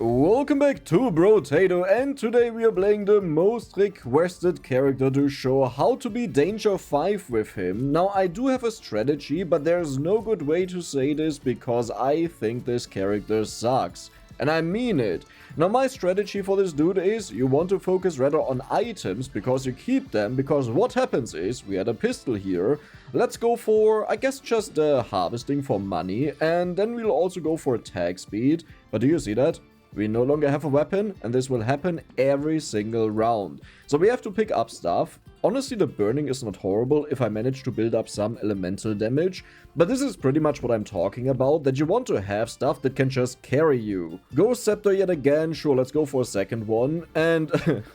Welcome back to Brotato, and today we are playing the most requested character to show how to be Danger 5 with him. Now I do have a strategy, but there's no good way to say this because I think this character sucks. And I mean it. Now my strategy for this dude is you want to focus rather on items because you keep them, because what happens is we had a pistol here. Let's go for, I guess, just harvesting for money, and then we'll also go for attack speed. But do you see that? We no longer have a weapon, and this will happen every single round. So we have to pick up stuff. Honestly, the burning is not horrible if I manage to build up some elemental damage, but this is pretty much what I'm talking about, that you want to have stuff that can just carry you. Ghost Scepter yet again, sure, let's go for a second one, and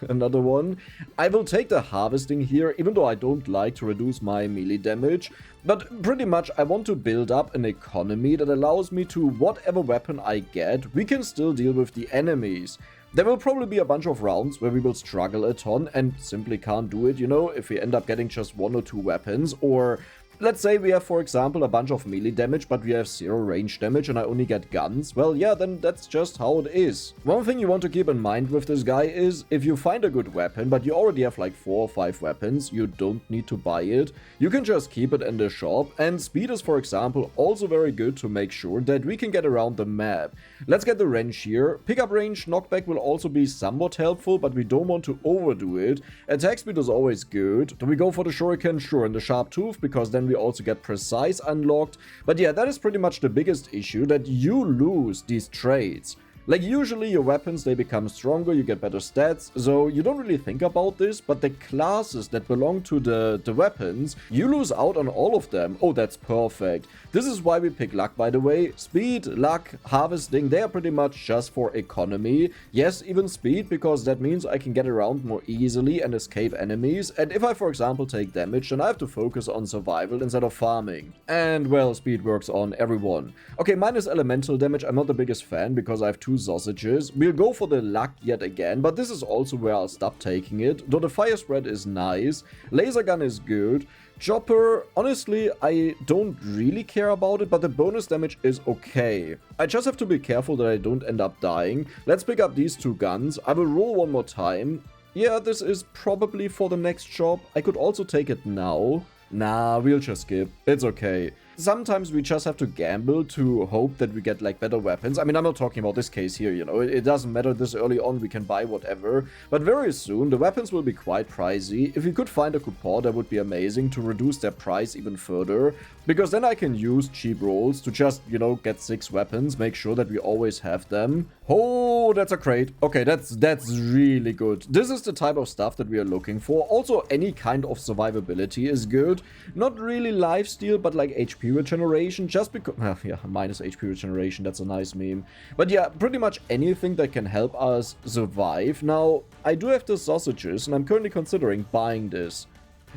another one. I will take the harvesting here, even though I don't like to reduce my melee damage, but pretty much I want to build up an economy that allows me to, whatever weapon I get, we can still deal with the enemies. There will probably be a bunch of rounds where we will struggle a ton and simply can't do it, you know, if we end up getting just 1 or 2 weapons, or let's say we have, for example, a bunch of melee damage, but we have 0 range damage and I only get guns. Well, yeah, then that's just how it is. One thing you want to keep in mind with this guy is, if you find a good weapon, but you already have like 4 or 5 weapons, you don't need to buy it. You can just keep it in the shop, and speed is, for example, also very good to make sure that we can get around the map. Let's get the wrench here. Pickup range, knockback will also be somewhat helpful, but we don't want to overdo it. Attack speed is always good. Do we go for the shuriken? Sure, and the sharp tooth, because then we also get precise unlocked. But yeah, that is pretty much the biggest issue, that you lose these traits. Like, usually your weapons, they become stronger, you get better stats, so you don't really think about this, but the classes that belong to the weapons, you lose out on all of them. Oh, that's perfect. This is why we pick luck, by the way. Speed, luck, harvesting, they are pretty much just for economy. Yes, even speed, because that means I can get around more easily and escape enemies, and if I, for example, take damage, then I have to focus on survival instead of farming. And, well, speed works on everyone. Okay, minus elemental damage, I'm not the biggest fan, because I have 2 sausages. We'll go for the luck yet again, but this is also where I'll stop taking it, though the fire spread is nice. Laser gun is good. Chopper, honestly, I don't really care about it, but the bonus damage is okay. I just have to be careful that I don't end up dying. Let's pick up these 2 guns. I will roll one more time. Yeah, this is probably for the next job. I could also take it now. Nah, we'll just skip. It's okay. Sometimes we just have to gamble to hope that we get like better weapons. I mean, I'm not talking about this case here, you know, it doesn't matter this early on, we can buy whatever. But very soon, the weapons will be quite pricey. If we could find a coupon, that would be amazing to reduce their price even further. Because then I can use cheap rolls to just, you know, get 6 weapons, make sure that we always have them. Oh, that's a crate. Okay, that's really good. This is the type of stuff that we are looking for. Also, any kind of survivability is good. Not really lifesteal, but like HP regeneration, just because, yeah, minus HP regeneration, that's a nice meme. But yeah, pretty much anything that can help us survive. Now, I do have the sausages, and I'm currently considering buying this.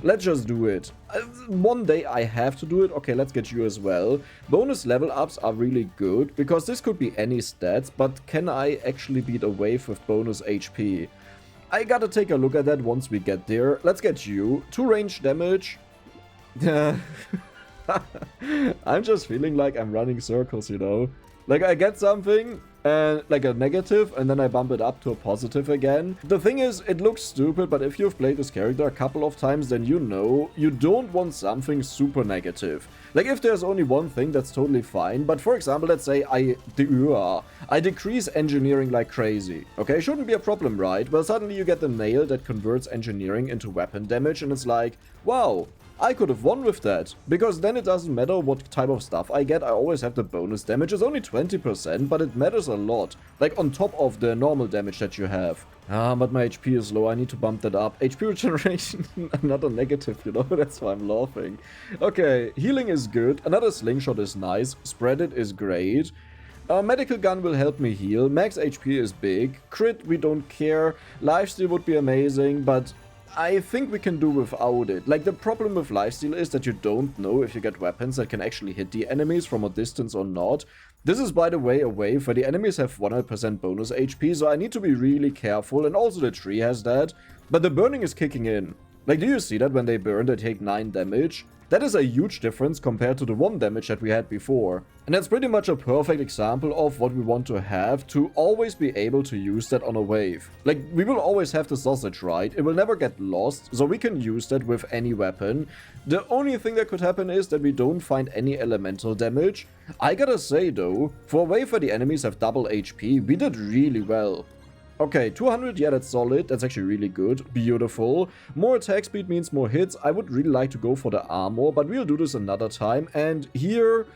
Let's just do it. One day I have to do it. Okay, let's get you as well. Bonus level ups are really good, because this could be any stats, but can I actually beat a wave with bonus HP? I gotta take a look at that once we get there. Let's get you. 2 range damage. I'm just feeling like I'm running circles, you know? Like, I get something, and like a negative, and then I bump it up to a positive again. The thing is, it looks stupid, but if you've played this character a couple of times, then you know you don't want something super negative. Like, if there's only one thing, that's totally fine. But for example, let's say I decrease engineering like crazy. Okay, shouldn't be a problem, right? Well, suddenly you get the nail that converts engineering into weapon damage, and it's like, wow, I could have won with that, because then it doesn't matter what type of stuff I get, I always have the bonus damage. It's only 20%, but it matters a lot, like on top of the normal damage that you have. Ah, but my HP is low, I need to bump that up. HP regeneration, another negative, you know, that's why I'm laughing. Okay, healing is good, another slingshot is nice, spread it is great. Medical gun will help me heal, max HP is big, crit we don't care, lifesteal would be amazing, but I think we can do without it. Like, the problem with lifesteal is that you don't know if you get weapons that can actually hit the enemies from a distance or not. This is, by the way, a wave where the enemies have 100% bonus HP, so I need to be really careful, and also the tree has that. But the burning is kicking in. Like, do you see that when they burn, they take 9 damage? That is a huge difference compared to the 1 damage that we had before. And that's pretty much a perfect example of what we want to have to always be able to use that on a wave. Like, we will always have the sausage, right? It will never get lost, so we can use that with any weapon. The only thing that could happen is that we don't find any elemental damage. I gotta say though, for a wave where the enemies have double HP, we did really well. Okay, 200, yeah, that's solid. That's actually really good. Beautiful. More attack speed means more hits. I would really like to go for the armor, but we'll do this another time. And here,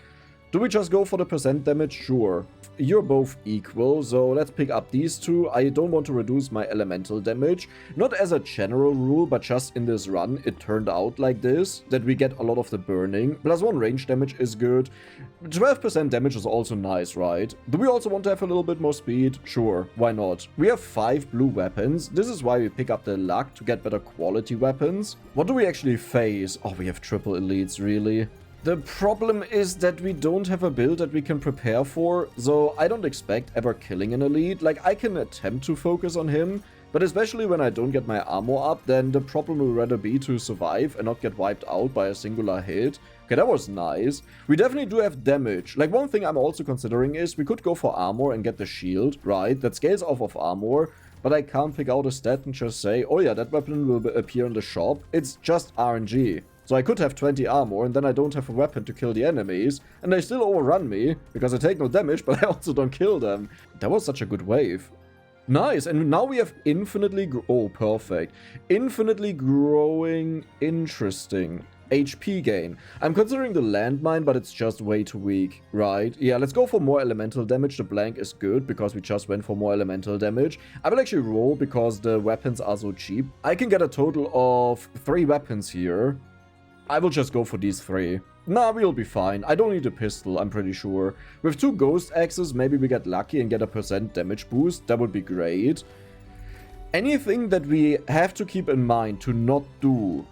do we just go for the percent damage? Sure. You're both equal, so let's pick up these two. I don't want to reduce my elemental damage. Not as a general rule, but just in this run, it turned out like this, that we get a lot of the burning. +1 range damage is good. 12% damage is also nice, right? Do we also want to have a little bit more speed? Sure, why not? We have 5 blue weapons. This is why we pick up the luck to get better quality weapons. What do we actually face? Oh, we have triple elites, really? The problem is that we don't have a build that we can prepare for, so I don't expect ever killing an elite. Like, I can attempt to focus on him, but especially when I don't get my armor up, then the problem will rather be to survive and not get wiped out by a singular hit. Okay, that was nice. We definitely do have damage. Like, one thing I'm also considering is we could go for armor and get the shield, right? That scales off of armor, but I can't pick out a stat and just say, oh yeah, that weapon will appear in the shop. It's just RNG. So I could have 20 armor, and then I don't have a weapon to kill the enemies, and they still overrun me, because I take no damage, but I also don't kill them. That was such a good wave. Nice, and now we have infinitely... Oh, perfect. Infinitely growing... Interesting. HP gain. I'm considering the landmine, but it's just way too weak, right? Yeah, let's go for more elemental damage. The blank is good, because we just went for more elemental damage. I will actually roll, because the weapons are so cheap. I can get a total of 3 weapons here. I will just go for these 3. Nah, we'll be fine. I don't need a pistol, I'm pretty sure. With 2 ghost axes, maybe we get lucky and get a % damage boost. That would be great. Anything that we have to keep in mind to not do.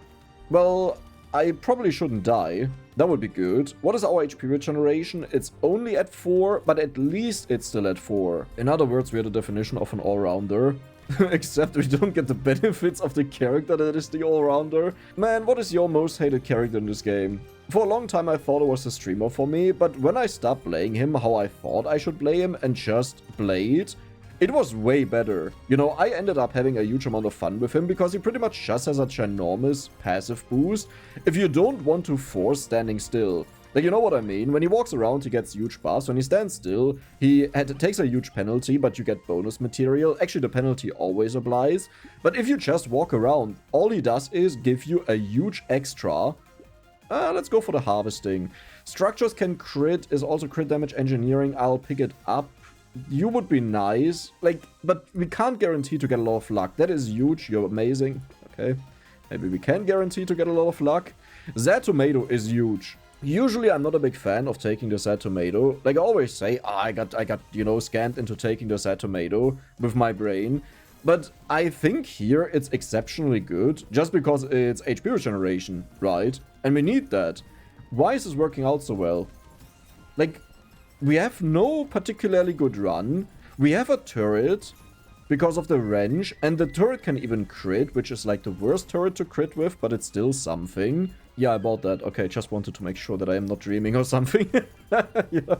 Well, I probably shouldn't die. That would be good. What is our HP regeneration? It's only at 4, but at least it's still at 4. In other words, we are the definition of an all-rounder. Except we don't get the benefits of the character that is the all-rounder. Man, what is your most hated character in this game? For a long time I thought it was the streamer for me, but when I stopped playing him how I thought I should play him and just played, it was way better. You know, I ended up having a huge amount of fun with him because he pretty much just has a ginormous passive boost if you don't want to force standing still. Like, you know what I mean? When he walks around, he gets huge buffs. When he stands still, he takes a huge penalty, but you get bonus material. Actually, the penalty always applies. But if you just walk around, all he does is give you a huge extra. Let's go for the harvesting. Structures can crit, is also crit damage engineering. I'll pick it up. You would be nice. Like, but we can't guarantee to get a lot of luck. That is huge. You're amazing. Okay. Maybe we can guarantee to get a lot of luck. That tomato is huge. Usually, I'm not a big fan of taking the sad tomato. Like I always say, I got, you know, scammed into taking the sad tomato with my brain. But I think here it's exceptionally good, just because it's HP regeneration, right? And we need that. Why is this working out so well? Like, we have no particularly good run. We have a turret because of the wrench, and the turret can even crit, which is like the worst turret to crit with, but it's still something. Yeah, I bought that. Okay, just wanted to make sure that I am not dreaming or something. Yeah.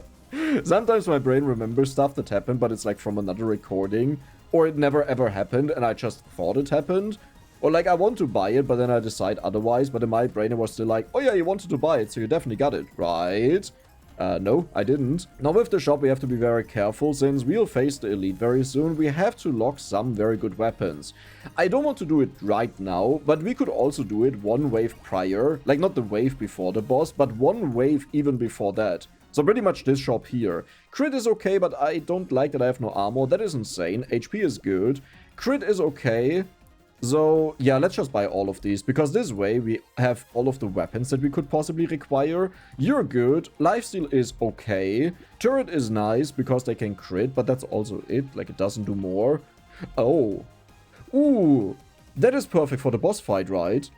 Sometimes my brain remembers stuff that happened, but it's like from another recording. Or it never ever happened, and I just thought it happened. Or like, I want to buy it, but then I decide otherwise. But in my brain, it was still like, oh yeah, you wanted to buy it, so you definitely got it, right? No, I didn't. Now with the shop, we have to be very careful, since we'll face the elite very soon. We have to lock some very good weapons. I don't want to do it right now, but we could also do it one wave prior. Like, not the wave before the boss, but one wave even before that. So pretty much this shop here. Crit is okay, but I don't like that I have no armor. That is insane. HP is good. Crit is okay. So, yeah, let's just buy all of these, because this way we have all of the weapons that we could possibly require. You're good. Lifesteal is okay. Turret is nice, because they can crit, but that's also it. Like, it doesn't do more. Oh. Ooh. That is perfect for the boss fight, right?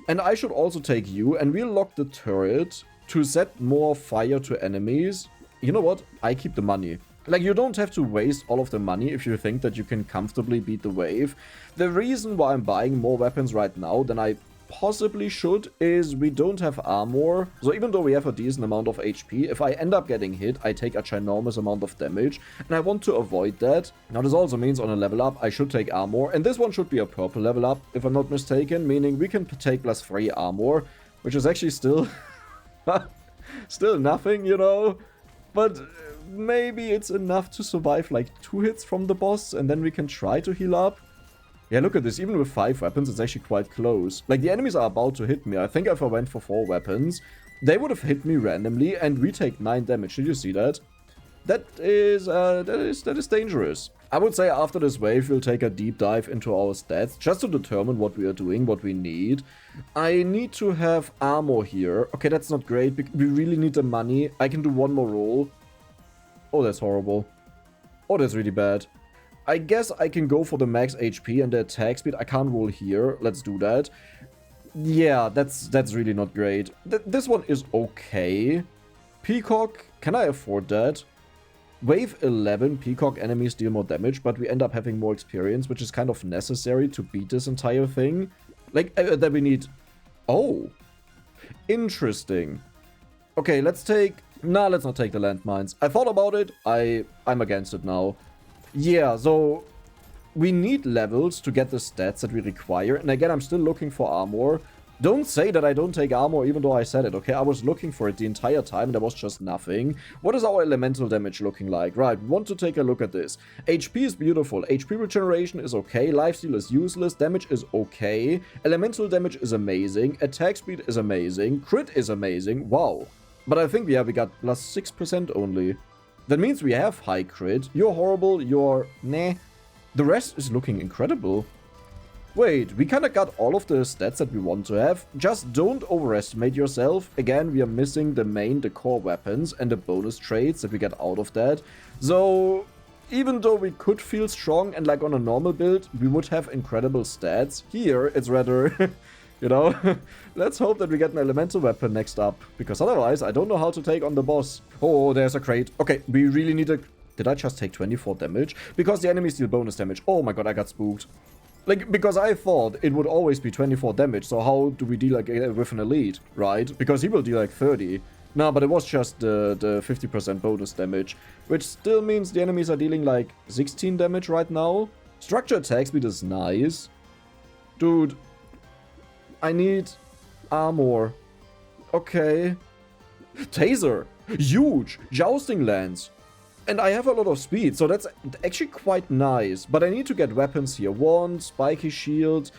And I should also take you, and we'll lock the turret to set more fire to enemies. You know what? I keep the money. Like, you don't have to waste all of the money if you think that you can comfortably beat the wave. The reason why I'm buying more weapons right now than I possibly should is we don't have armor. So even though we have a decent amount of HP, if I end up getting hit, I take a ginormous amount of damage. And I want to avoid that. Now this also means on a level up, I should take armor. And this one should be a purple level up, if I'm not mistaken. Meaning we can take +3 armor, which is actually still... still nothing, you know? But maybe it's enough to survive like 2 hits from the boss. And then we can try to heal up. Yeah, look at this. Even with 5 weapons, it's actually quite close. Like, the enemies are about to hit me. I think if I went for 4 weapons, they would have hit me randomly, and we take 9 damage. Did you see that? That is dangerous. I would say after this wave, we'll take a deep dive into our stats, just to determine what we are doing, what we need. I need to have armor here. Okay, that's not great. We really need the money. I can do 1 more roll. Oh, that's horrible. Oh, that's really bad. I guess I can go for the max HP and the attack speed. I can't roll here. Let's do that. Yeah, that's really not great. This one is okay. Peacock, can I afford that? Wave 11, Peacock enemies deal more damage, but we end up having more experience, which is kind of necessary to beat this entire thing. Like, that we need... Oh. Interesting. Okay, let's take... Nah, let's not take the landmines. I thought about it. I'm against it now. Yeah, so we need levels to get the stats that we require. And again, I'm still looking for armor. Don't say that I don't take armor even though I said it, okay? I was looking for it the entire time. There was just nothing. What is our elemental damage looking like? Right, we want to take a look at this. HP is beautiful. HP regeneration is okay. Lifesteal is useless. Damage is okay. Elemental damage is amazing. Attack speed is amazing. Crit is amazing. Wow. But I think, yeah, we got +6% only. That means we have high crit. You're horrible, you're meh. The rest is looking incredible. Wait, we kind of got all of the stats that we want to have. Just don't overestimate yourself. Again, we are missing the core weapons and the bonus traits that we get out of that. So, even though we could feel strong and like on a normal build, we would have incredible stats. Here, it's rather... You know, let's hope that we get an elemental weapon next up, because otherwise I don't know how to take on the boss. Oh, there's a crate. Okay, we really need a... Did I just take 24 damage? Because the enemies deal bonus damage. Oh my god, I got spooked. Like, because I thought it would always be 24 damage, so how do we deal like with an elite, right? Because he will deal like 30. No, but it was just the 50% bonus damage, which still means the enemies are dealing like 16 damage right now. Structure attack speed is nice. Dude... I need armor. Okay. Taser. Huge. Jousting lance. And I have a lot of speed, so that's actually quite nice. But I need to get weapons here. Wand, spiky shield.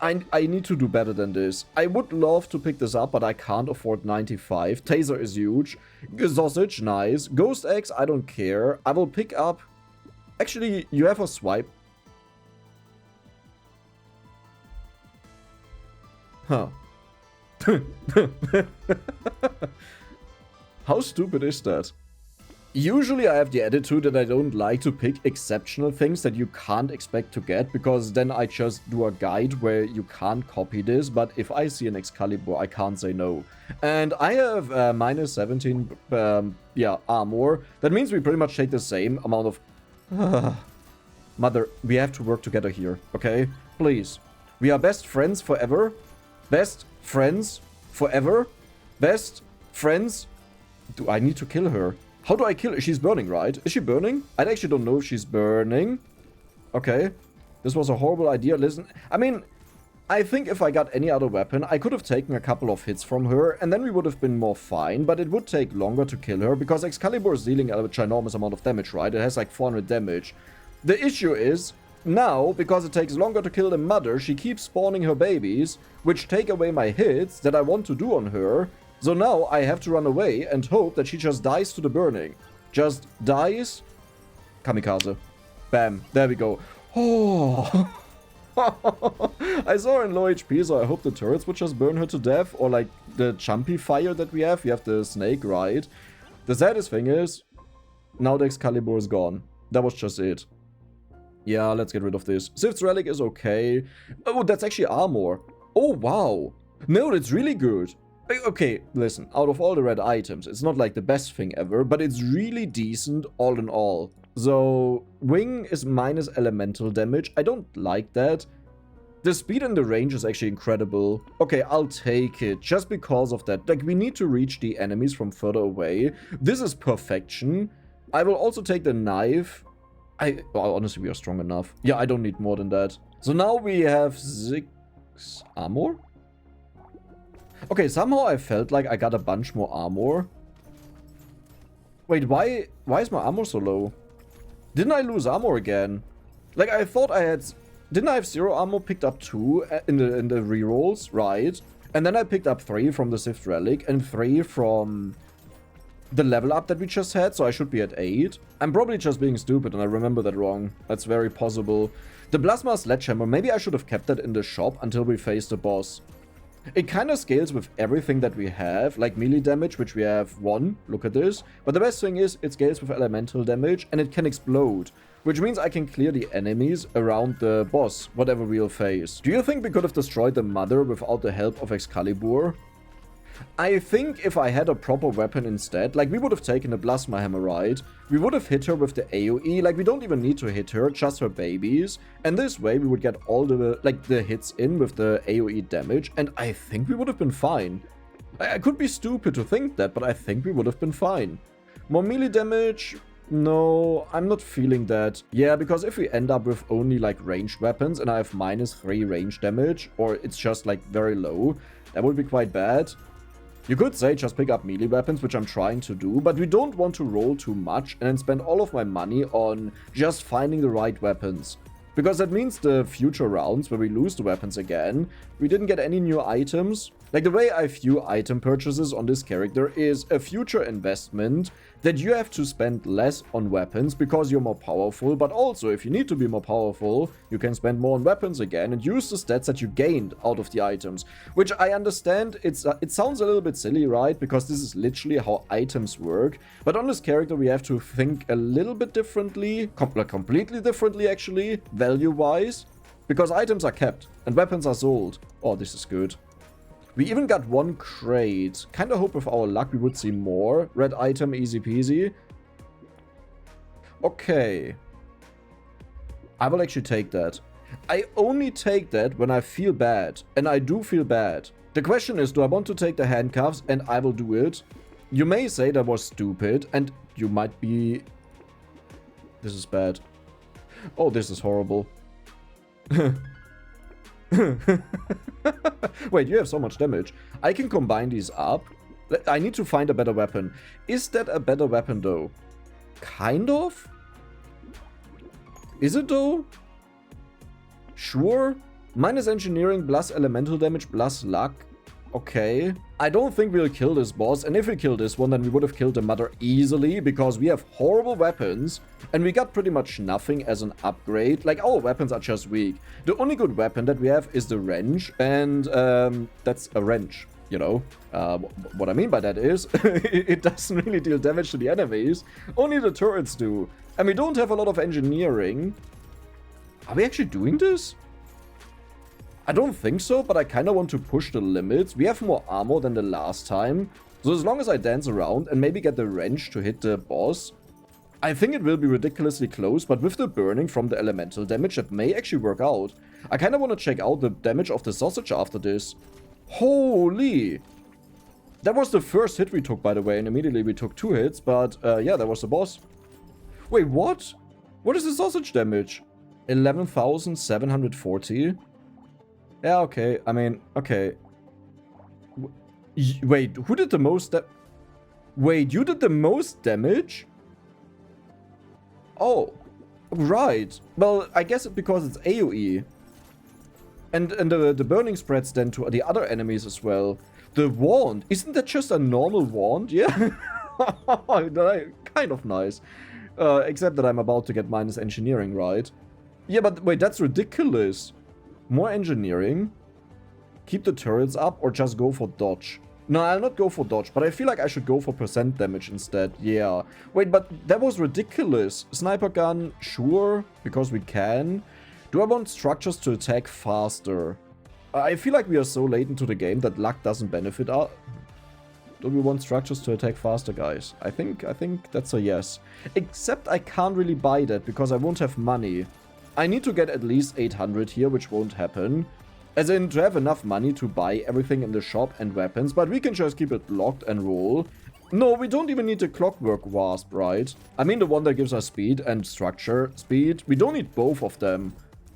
I need to do better than this. I would love to pick this up, but I can't afford 95. Taser is huge. Sausage, nice. Ghost Axe, I don't care. I will pick up... Actually, you have a swipe. Huh. How stupid is that? Usually I have the attitude that I don't like to pick exceptional things that you can't expect to get, because then I just do a guide where you can't copy this, but if I see an Excalibur, I can't say no. And I have -17 armor. That means we pretty much take the same amount of... Mother, we have to work together here, okay? Please. We are best friends forever. Best friends forever. Best friends. Do I need to kill her? How do I kill her? She's burning, right? Is she burning? I actually don't know if she's burning. Okay. This was a horrible idea. Listen, I mean, I think if I got any other weapon, I could have taken a couple of hits from her, and then we would have been more fine, but it would take longer to kill her, because Excalibur is dealing a ginormous amount of damage, right? It has like 400 damage. The issue is... Now, because it takes longer to kill the mother, she keeps spawning her babies, which take away my hits that I want to do on her. So now I have to run away and hope that she just dies to the burning. Just dies. Kamikaze. Bam. There we go. Oh. I saw her in low HP, so I hope the turrets would just burn her to death. Or like the jumpy fire that we have. We have the snake, right? The saddest thing is, now the Excalibur is gone. That was just it. Yeah, let's get rid of this. Sif's Relic is okay. Oh, that's actually armor. Oh, wow. No, that's really good. Okay, listen. Out of all the red items, it's not like the best thing ever, but it's really decent all in all. So, Wing is minus elemental damage. I don't like that. The speed and the range is actually incredible. Okay, I'll take it just because of that. Like, we need to reach the enemies from further away. This is perfection. I will also take the knife. Well, honestly, we are strong enough. Yeah, I don't need more than that. So now we have 6 armor. Okay, somehow I felt like I got a bunch more armor. Wait, why is my armor so low? Didn't I lose armor again? Like, I thought I had... Didn't I have 0 armor, picked up 2 in the rerolls? Right. And then I picked up 3 from the Sith Relic and 3 from the level up that we just had, so I should be at 8. I'm probably just being stupid and I remember that wrong. That's very possible. The Plasma Sledgehammer, maybe I should have kept that in the shop until we face the boss. It kind of scales with everything that we have, like melee damage, which we have 1, look at this. But the best thing is, it scales with elemental damage and it can explode. Which means I can clear the enemies around the boss, whatever we'll face. Do you think we could have destroyed the Mother without the help of Excalibur? I think if I had a proper weapon instead, like we would have taken the Plasma Hammer, right? We would have hit her with the AoE, like we don't even need to hit her, just her babies. And this way we would get all the hits in with the AoE damage, and I think we would have been fine. I could be stupid to think that, but I think we would have been fine. More melee damage... No, I'm not feeling that. Yeah, because if we end up with only like ranged weapons and I have -3 range damage, or it's just like very low, that would be quite bad. You could say just pick up melee weapons, which I'm trying to do, but we don't want to roll too much and then spend all of my money on just finding the right weapons. Because that means the future rounds where we lose the weapons again, we didn't get any new items. Like the way I view item purchases on this character is a future investment that you have to spend less on weapons because you're more powerful, but also if you need to be more powerful, you can spend more on weapons again and use the stats that you gained out of the items. Which I understand, it sounds a little bit silly, right? Because this is literally how items work. But on this character we have to think a little bit differently, completely differently actually, value-wise. Because items are kept and weapons are sold. Oh, this is good. We even got 1 crate. Kinda hope with our luck we would see more. Red item, easy peasy. Okay. I will actually take that. I only take that when I feel bad. And I do feel bad. The question is, do I want to take the handcuffs? And I will do it. You may say that was stupid. And you might be... This is bad. Oh, this is horrible. Wait, you have so much damage. I can combine these up. I need to find a better weapon. Is that a better weapon though? Kind of? Is it though? Sure. Minus engineering plus elemental damage plus luck. Okay. I don't think we'll kill this boss, and if we kill this one, then we would have killed the Mother easily, because we have horrible weapons, and we got pretty much nothing as an upgrade. Like, our weapons are just weak. The only good weapon that we have is the wrench, and that's a wrench, you know. What I mean by that is, it doesn't really deal damage to the enemies, only the turrets do. And we don't have a lot of engineering. Are we actually doing this? I don't think so, but I kind of want to push the limits. We have more armor than the last time. So as long as I dance around and maybe get the wrench to hit the boss, I think it will be ridiculously close, but with the burning from the elemental damage, that may actually work out. I kind of want to check out the damage of the sausage after this. Holy! That was the first hit we took, by the way, and immediately we took 2 hits, but yeah, that was the boss. Wait, what? What is the sausage damage? 11,740? Yeah, okay. I mean, okay. Wait, who did the most Wait, you did the most damage? Oh, right. Well, I guess it's because it's AoE. And the burning spreads then to the other enemies as well. The wand, isn't that just a normal wand? Yeah. Kind of nice. Except that I'm about to get minus engineering, right? Yeah, but wait, that's ridiculous. More engineering, keep the turrets up, or just go for dodge? No, I'll not go for dodge, but I feel like I should go for percent damage instead. Yeah. Wait, but that was ridiculous. Sniper gun, sure, because we can. Do I want structures to attack faster? I feel like we are so late into the game that luck doesn't benefit us. Do we want structures to attack faster, guys? I think that's a yes. Except I can't really buy that because I won't have money. I need to get at least 800 here, which won't happen. As in, to have enough money to buy everything in the shop and weapons, but we can just keep it locked and roll. No, we don't even need the Clockwork Wasp, right? I mean the one that gives us speed and structure speed. We don't need both of them.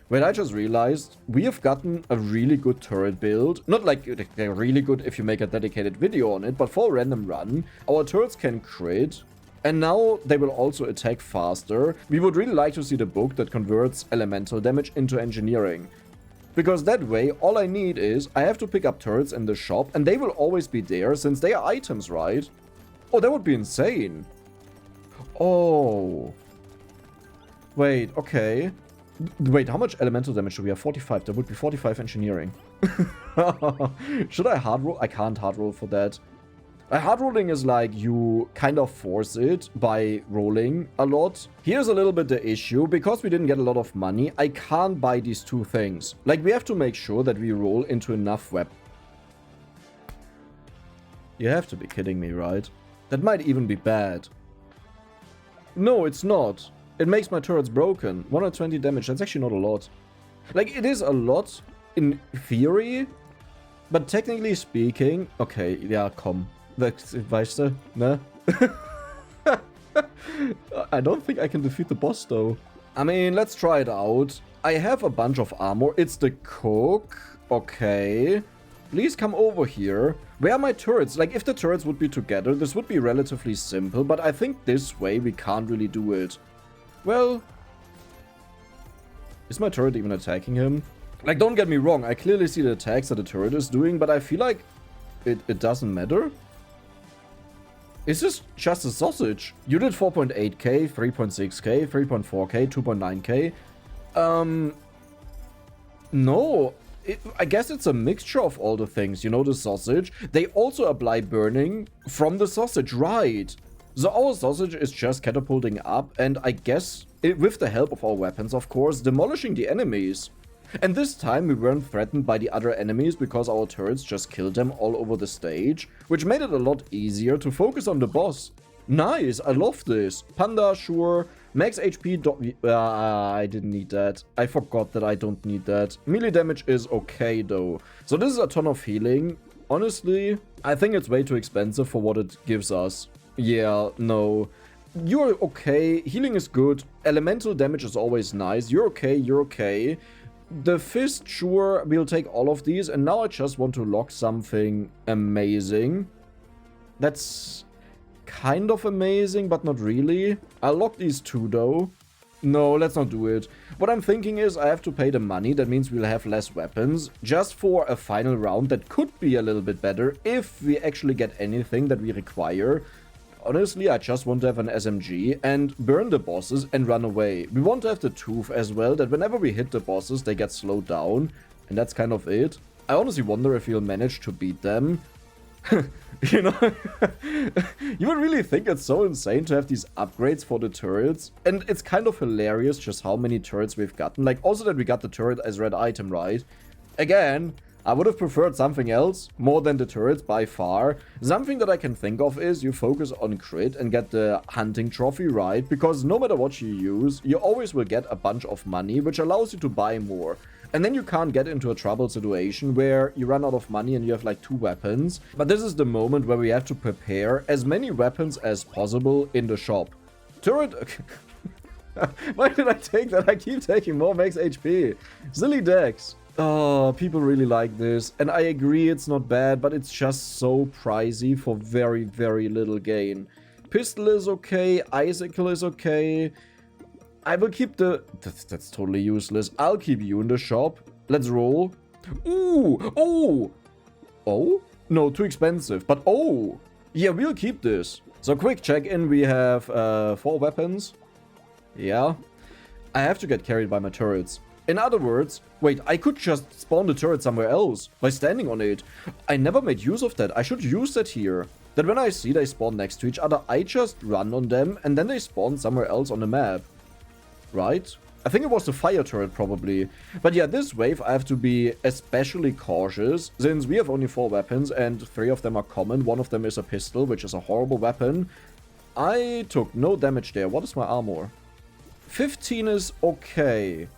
Wait, I just realized we have gotten a really good turret build. Not like they're really good if you make a dedicated video on it, but for a random run, our turrets can crit. And now they will also attack faster. We would really like to see the book that converts elemental damage into engineering. Because that way, all I need is, I have to pick up turrets in the shop, and they will always be there, since they are items, right? Oh, that would be insane. Oh. Wait, okay. Wait, how much elemental damage do we have? 45. That would be 45 engineering. Should I hard roll? I can't hard roll for that. Hard rolling is like you kind of force it by rolling a lot. Here's a little bit the issue. Because we didn't get a lot of money, I can't buy these two things. Like, we have to make sure that we roll into enough weapons. You have to be kidding me, right? That might even be bad. No, it's not. It makes my turrets broken. 120 damage, that's actually not a lot. Like, it is a lot in theory, but technically speaking... Okay, yeah, komm. Weißt du, ne? I don't think I can defeat the boss, though. I mean, let's try it out. I have a bunch of armor. It's the cook. Okay. Please come over here. Where are my turrets? Like, if the turrets would be together, this would be relatively simple, but I think this way we can't really do it. Well... Is my turret even attacking him? Like, don't get me wrong, I clearly see the attacks that the turret is doing, but I feel like it doesn't matter. Is this just a sausage? You did 4.8k, 3.6k, 3.4k, 2.9k. No. I guess it's a mixture of all the things, you know, the sausage. They also apply burning from the sausage, right? So our sausage is just catapulting up, and I guess, with the help of our weapons, of course, demolishing the enemies. And this time we weren't threatened by the other enemies because our turrets just killed them all over the stage, which made it a lot easier to focus on the boss. Nice, I love this. Panda, sure. Max HP, I didn't need that. I forgot that I don't need that. Melee damage is okay though. So this is a ton of healing. Honestly, I think it's way too expensive for what it gives us. Yeah, no. You're okay, healing is good. Elemental damage is always nice. You're okay, you're okay. The fist, sure, we'll take all of these, and now I just want to lock something amazing. That's kind of amazing, but not really. I'll lock these two, though. No, let's not do it. What I'm thinking is I have to pay the money, that means we'll have less weapons, just for a final round that could be a little bit better if we actually get anything that we require. Honestly, I just want to have an SMG and burn the bosses and run away. We want to have the tooth as well, that whenever we hit the bosses, they get slowed down. And that's kind of it. I honestly wonder if we'll manage to beat them. You know, you would really think it's so insane to have these upgrades for the turrets. And it's kind of hilarious just how many turrets we've gotten. Like, also that we got the turret as red item, right? Again... I would have preferred something else, more than the turrets by far. Something that I can think of is you focus on crit and get the hunting trophy right, because no matter what you use, you always will get a bunch of money, which allows you to buy more. And then you can't get into a trouble situation where you run out of money and you have like 2 weapons. But this is the moment where we have to prepare as many weapons as possible in the shop. Turret... Why did I take that? I keep taking more max HP. Silly decks. Oh, people really like this. And I agree it's not bad, but it's just so pricey for very, very little gain. Pistol is okay. Icicle is okay. I will keep the... That's totally useless. I'll keep you in the shop. Let's roll. Ooh! Oh! Oh? No, too expensive. But oh! Yeah, we'll keep this. So quick check-in. We have 4 weapons. Yeah. I have to get carried by my turrets. In other words, wait, I could just spawn the turret somewhere else by standing on it. I never made use of that. I should use that here. That when I see they spawn next to each other, I just run on them and then they spawn somewhere else on the map. Right? I think it was the fire turret probably. But yeah, this wave I have to be especially cautious since we have only 4 weapons and 3 of them are common. 1 of them is a pistol, which is a horrible weapon. I took no damage there. What is my armor? 15 is okay.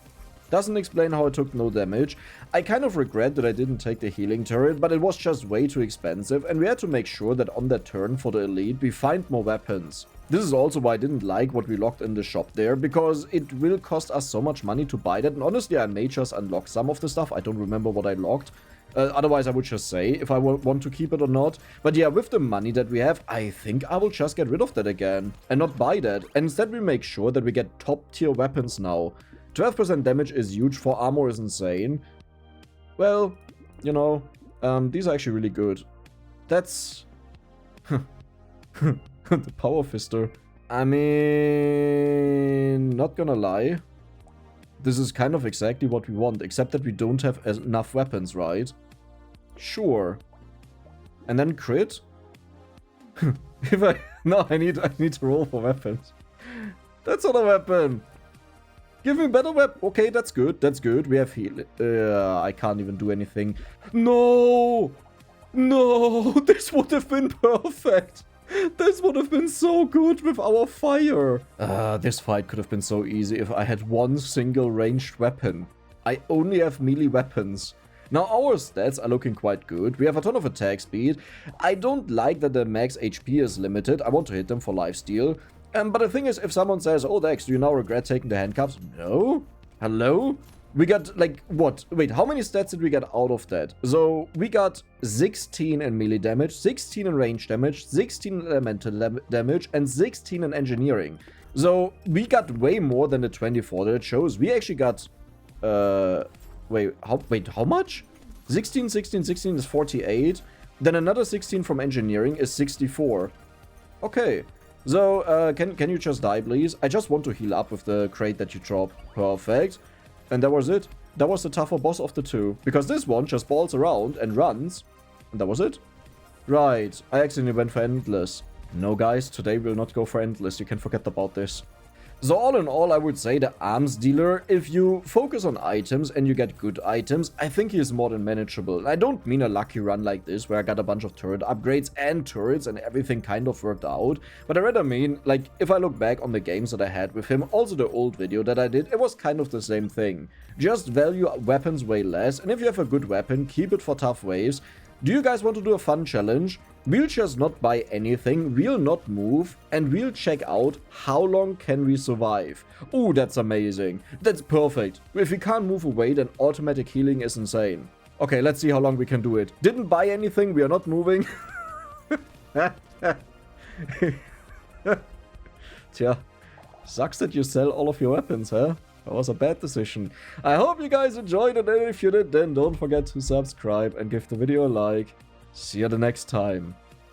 Doesn't explain how I took no damage. I kind of regret that I didn't take the healing turret, but it was just way too expensive, and we had to make sure that on that turn for the elite, we find more weapons. This is also why I didn't like what we locked in the shop there, because it will cost us so much money to buy that, and honestly, I may just unlock some of the stuff. I don't remember what I locked. Otherwise, I would just say if I want to keep it or not. But yeah, with the money that we have, I think I will just get rid of that again and not buy that. And instead, we make sure that we get top tier weapons now. 12% damage is huge, for armor is insane. Well, you know, these are actually really good. That's... the Power Fister. I mean, not gonna lie. This is kind of exactly what we want, except that we don't have enough weapons, right? Sure. And then crit? No, I need to roll for weapons. That's not a weapon. Give me better weapon. Okay, that's good. That's good. We have heal. I can't even do anything. No! No! This would have been perfect. This would have been so good with our fire. This fight could have been so easy if I had one single ranged weapon. I only have melee weapons. Now our stats are looking quite good. We have a ton of attack speed. I don't like that the max HP is limited. I want to hit them for lifesteal. But the thing is, if someone says, oh Dex, do you now regret taking the handcuffs? No. Hello? We got, like, what? Wait, how many stats did we get out of that? So, we got 16 in melee damage, 16 in range damage, 16 in elemental damage, and 16 in engineering. So, we got way more than the 24 that it shows. We actually got, wait, how much? 16 is 48. Then another 16 from engineering is 64. Okay. So, can you just die, please? I just want to heal up with the crate that you drop. Perfect. And that was it. That was the tougher boss of the two. Because this one just balls around and runs. And that was it. Right. I accidentally went for Endless. No, guys. Today we'll not go for Endless. You can forget about this. So all in all, I would say the arms dealer, if you focus on items and you get good items, I think he is more than manageable. I don't mean a lucky run like this, where I got a bunch of turret upgrades and turrets and everything kind of worked out. But I rather mean, like, if I look back on the games that I had with him, also the old video that I did, it was kind of the same thing. Just value weapons way less, and if you have a good weapon, keep it for tough waves. Do you guys want to do a fun challenge? We'll just not buy anything, we'll not move, and we'll check out how long can we survive. Ooh, that's amazing. That's perfect. If we can't move away, then automatic healing is insane. Okay, let's see how long we can do it. Didn't buy anything, we are not moving. Tja, sucks that you sell all of your weapons, huh? That was a bad decision. I hope you guys enjoyed it, and if you did, then don't forget to subscribe and give the video a like. See you the next time.